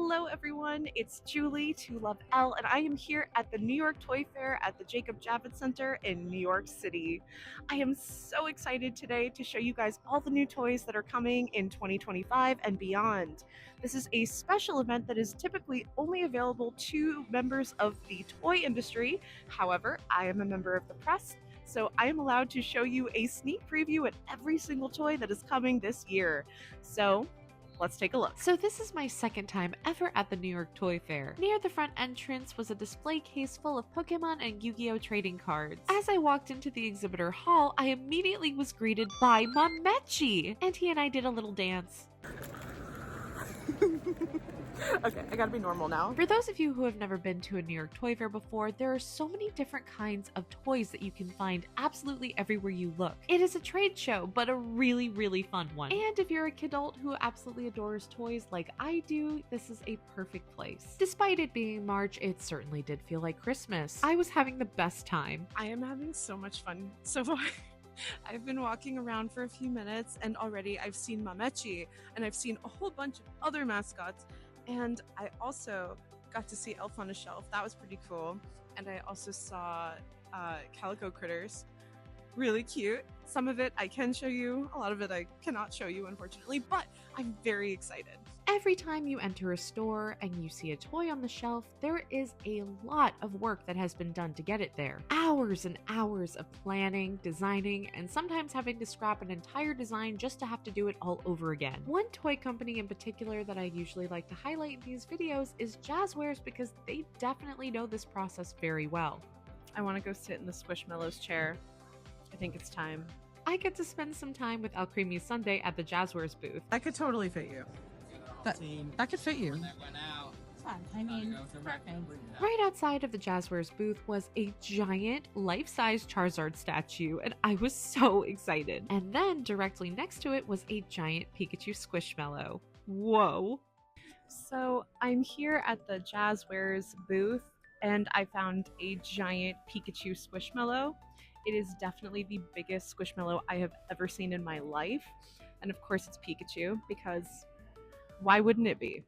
Hello everyone, it's Julie, toloveL, and I am here at the New York Toy Fair at the Jacob Javits Center in New York City. I am so excited today to show you guys all the new toys that are coming in 2025 and beyond. This is a special event that is typically only available to members of the toy industry. However, I am a member of the press, so I am allowed to show you a sneak preview at every single toy that is coming this year. So let's take a look. So this is my second time ever at the New York Toy Fair. Near the front entrance was a display case full of Pokemon and Yu-Gi-Oh trading cards. As I walked into the exhibitor hall, I immediately was greeted by Mamechi, and he and I did a little dance. Okay, I gotta be normal now. For those of you who have never been to a New York Toy Fair before, there are so many different kinds of toys that you can find absolutely everywhere you look. It is a trade show, but a really, really fun one. And if you're a kidult who absolutely adores toys like I do, this is a perfect place. Despite it being March, it certainly did feel like Christmas. I was having the best time. I am having so much fun so far. I've been walking around for a few minutes and already I've seen Mamechi and I've seen a whole bunch of other mascots, and I also got to see Elf on a Shelf. That was pretty cool. And I also saw Calico Critters. Really cute. Some of it I can show you, a lot of it I cannot show you unfortunately, but I'm very excited. Every time you enter a store and you see a toy on the shelf, there is a lot of work that has been done to get it there. Hours and hours of planning, designing, and sometimes having to scrap an entire design just to have to do it all over again. One toy company in particular that I usually like to highlight in these videos is Jazwares, because they definitely know this process very well. I want to go sit in the Squishmallows chair. I think it's time. I get to spend some time with El Creamy Sunday at the Jazwares booth. That could totally fit you. That could fit you. It's fun. I mean, perfect. Right outside of the Jazwares booth was a giant life-size Charizard statue, and I was so excited. And then directly next to it was a giant Pikachu Squishmallow. Whoa. So I'm here at the Jazwares booth and I found a giant Pikachu Squishmallow. It is definitely the biggest Squishmallow I have ever seen in my life. And of course it's Pikachu, because why wouldn't it be?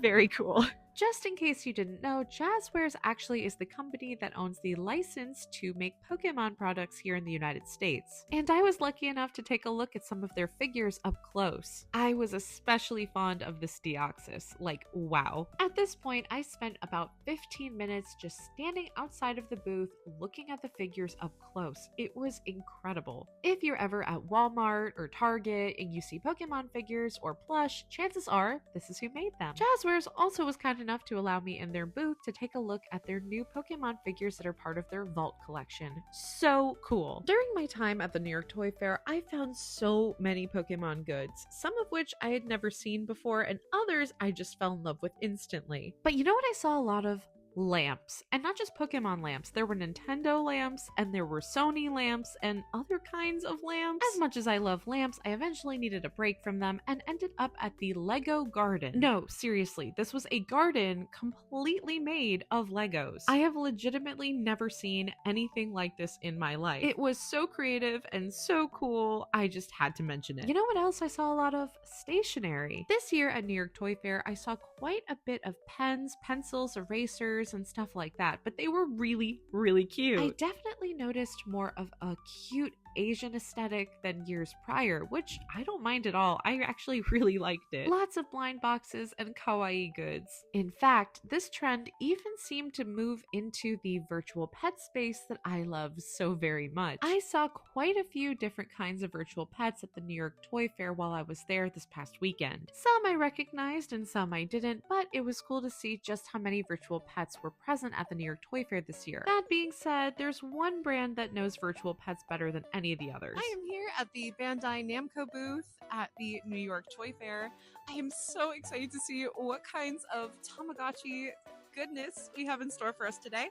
Very cool. Just in case you didn't know, Jazwares actually is the company that owns the license to make Pokemon products here in the United States. And I was lucky enough to take a look at some of their figures up close. I was especially fond of this Deoxys, like wow. At this point, I spent about 15 minutes just standing outside of the booth looking at the figures up close. It was incredible. If you're ever at Walmart or Target and you see Pokemon figures or plush, chances are this is who made them. Jazwares also was kind enough to allow me in their booth to take a look at their new Pokemon figures that are part of their Vault collection. So cool. During my time at the New York Toy Fair, I found so many Pokemon goods, some of which I had never seen before and others I just fell in love with instantly. But you know what I saw a lot of? Lamps. And not just Pokemon lamps. There were Nintendo lamps and there were Sony lamps and other kinds of lamps. As much as I love lamps, I eventually needed a break from them and ended up at the Lego garden. No, seriously, this was a garden completely made of Legos. I have legitimately never seen anything like this in my life. It was so creative and so cool, I just had to mention it. You know what else I saw a lot of? Stationery. This year at New York Toy Fair, I saw quite a bit of pens, pencils, erasers, and stuff like that, but they were really, really cute. I definitely noticed more of a cute Asian aesthetic than years prior, which I don't mind at all. I actually really liked it. Lots of blind boxes and kawaii goods. In fact, this trend even seemed to move into the virtual pet space that I love so very much. I saw quite a few different kinds of virtual pets at the New York Toy Fair while I was there this past weekend. Some I recognized and some I didn't, but it was cool to see just how many virtual pets were present at the New York Toy Fair this year. That being said, there's one brand that knows virtual pets better than any of the others. I am here at the Bandai Namco booth at the New York Toy Fair. I am so excited to see what kinds of Tamagotchi goodness we have in store for us today.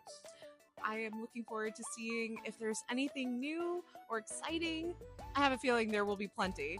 I am looking forward to seeing if there's anything new or exciting. I have a feeling there will be plenty.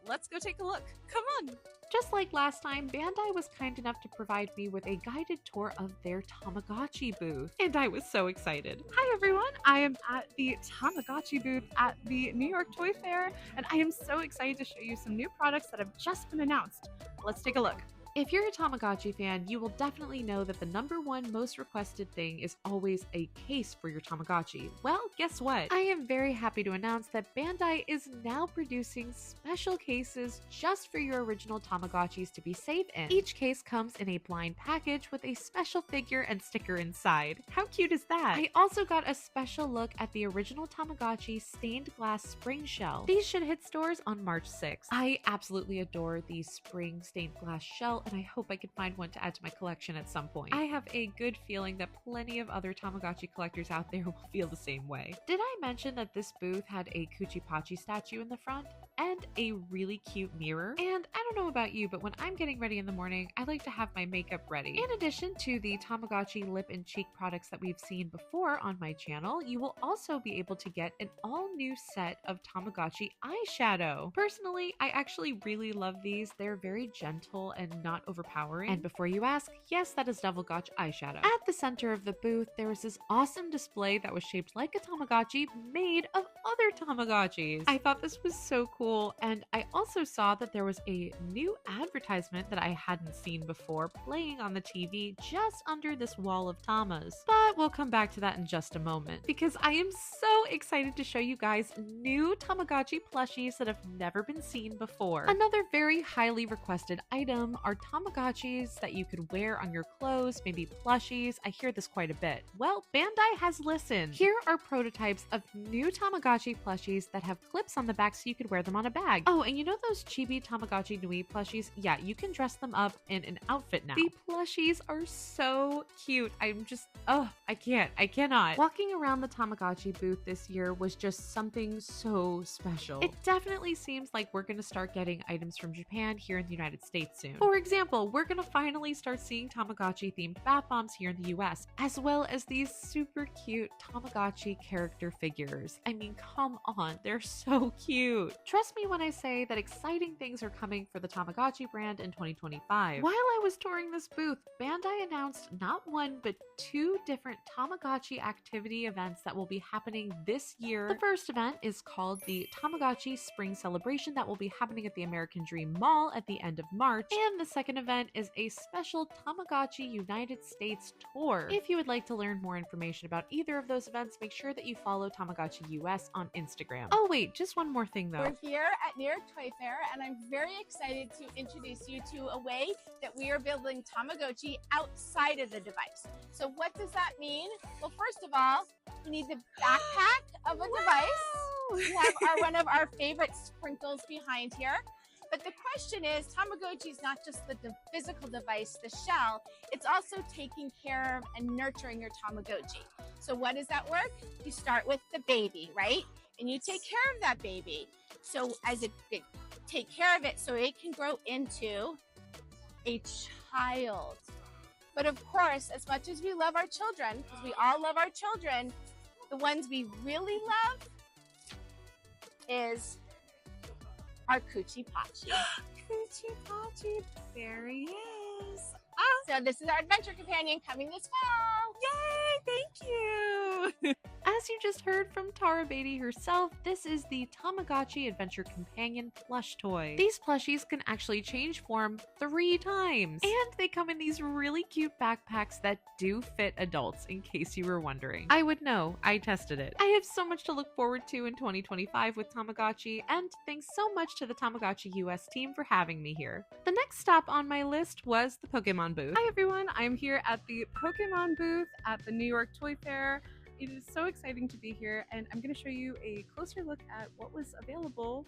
Let's go take a look. Come on! Just like last time, Bandai was kind enough to provide me with a guided tour of their Tamagotchi booth, and I was so excited. Hi everyone, I am at the Tamagotchi booth at the New York Toy Fair, and I am so excited to show you some new products that have just been announced. Let's take a look. If you're a Tamagotchi fan, you will definitely know that the #1 most requested thing is always a case for your Tamagotchi. Well, guess what? I am very happy to announce that Bandai is now producing special cases just for your original Tamagotchis to be safe in. Each case comes in a blind package with a special figure and sticker inside. How cute is that? I also got a special look at the original Tamagotchi stained glass spring shell. These should hit stores on March 6th. I absolutely adore the spring stained glass shell, and I hope I can find one to add to my collection at some point. I have a good feeling that plenty of other Tamagotchi collectors out there will feel the same way. Did I mention that this booth had a Kuchipachi statue in the front and a really cute mirror? And I don't know about you, but when I'm getting ready in the morning, I like to have my makeup ready. In addition to the Tamagotchi lip and cheek products that we've seen before on my channel, you will also be able to get an all-new set of Tamagotchi eyeshadow. Personally, I actually really love these. They're very gentle and not overpowering. And before you ask, yes, that is Devil Gotch eyeshadow. At the center of the booth, there was this awesome display that was shaped like a Tamagotchi made of other Tamagotchis. I thought this was so cool, and I also saw that there was a new advertisement that I hadn't seen before playing on the TV just under this wall of Tamas. But we'll come back to that in just a moment, because I am so excited to show you guys new Tamagotchi plushies that have never been seen before. Another very highly requested item are Tamagotchis that you could wear on your clothes, maybe plushies. I hear this quite a bit. Well, Bandai has listened. Here are prototypes of new Tamagotchi plushies that have clips on the back so you could wear them on a bag. Oh, and you know those chibi Tamagotchi Nui plushies? Yeah, you can dress them up in an outfit now. The plushies are so cute. I'm just, I cannot. Walking around the Tamagotchi booth this year was just something so special. It definitely seems like we're gonna start getting items from Japan here in the United States soon. For example, we're gonna finally start seeing Tamagotchi themed bath bombs here in the US, as well as these super cute Tamagotchi character figures. I mean, come on, they're so cute. Trust me when I say that exciting things are coming for the Tamagotchi brand in 2025. While I was touring this booth, Bandai announced not one, but 2 different Tamagotchi activity events that will be happening this year. The first event is called the Tamagotchi Spring Celebration that will be happening at the American Dream Mall at the end of March, and the second event is a special Tamagotchi United States tour. If you would like to learn more information about either of those events, make sure that you follow Tamagotchi US on Instagram. Oh wait, just one more thing though. We're here at New York Toy Fair, and I'm very excited to introduce you to a way that we are building Tamagotchi outside of the device. So what does that mean? Well, first of all, you need the backpack of a device. We have one of our favorite sprinkles behind here. But the question is, Tamagotchi is not just the physical device, the shell, it's also taking care of and nurturing your Tamagotchi. So what does that work? You start with the baby, right? And you take care of that baby. So as it take care of it so it can grow into a child. But of course, as much as we love our children, because we all love our children, the ones we really love is our Kuchipachi. Kuchipachi, there he is. So this is our adventure companion coming this fall. Yay, thank you. As you just heard from Tara Beatty herself, this is the Tamagotchi Adventure Companion plush toy. These plushies can actually change form 3 times, and they come in these really cute backpacks that do fit adults, in case you were wondering. I would know, I tested it. I have so much to look forward to in 2025 with Tamagotchi, and thanks so much to the Tamagotchi US team for having me here. The next stop on my list was the Pokemon booth. Hi everyone, I'm here at the Pokemon booth at the New York Toy Fair. It is so exciting to be here, and I'm going to show you a closer look at what was available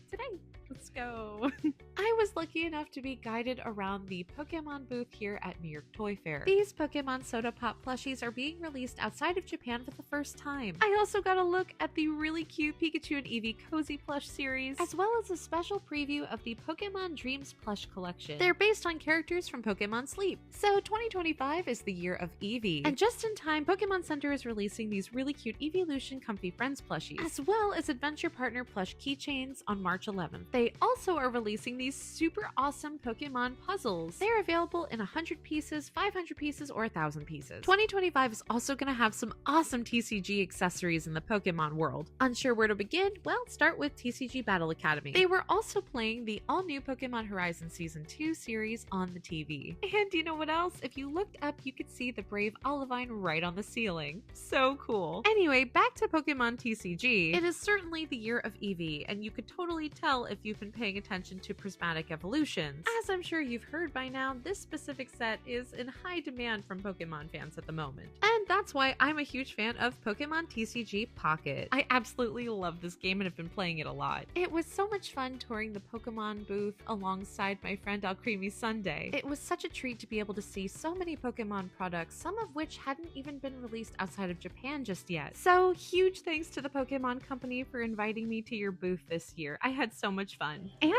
today. Let's go. I was lucky enough to be guided around the Pokemon booth here at New York Toy Fair. These Pokemon Soda Pop plushies are being released outside of Japan for the first time. I also got a look at the really cute Pikachu and Eevee Cozy plush series, as well as a special preview of the Pokemon Dreams plush collection. They're based on characters from Pokemon Sleep. So 2025 is the year of Eevee, and just in time, Pokemon Center is releasing these really cute Eeveelution Comfy Friends plushies, as well as Adventure Partner plush keychains on March March 11th. They also are releasing these super awesome Pokemon puzzles. They're available in 100 pieces, 500 pieces, or 1,000 pieces. 2025 is also going to have some awesome TCG accessories in the Pokemon world. Unsure where to begin? Well, start with TCG Battle Academy. They were also playing the all-new Pokemon Horizon Season 2 series on the TV. And you know what else? If you looked up, you could see the brave Olivine right on the ceiling. So cool. Anyway, back to Pokemon TCG. It is certainly the year of Eevee, and you could totally tell if you've been paying attention to prismatic evolutions. As I'm sure you've heard by now, this specific set is in high demand from Pokemon fans at the moment. And that's why I'm a huge fan of Pokemon TCG Pocket. I absolutely love this game and have been playing it a lot. It was so much fun touring the Pokemon booth alongside my friend Alcremie Sunday. It was such a treat to be able to see so many Pokemon products, some of which hadn't even been released outside of Japan just yet. So huge thanks to the Pokemon Company for inviting me to your booth this year. I had so much fun. And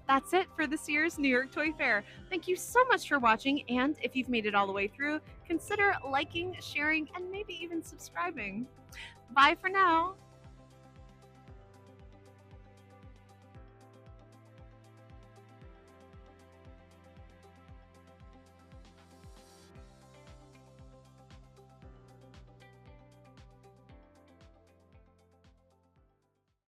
that's it for this year's New York Toy Fair. Thank you so much for watching, and if you've made it all the way through, consider liking, sharing, and maybe even subscribing. Bye for now.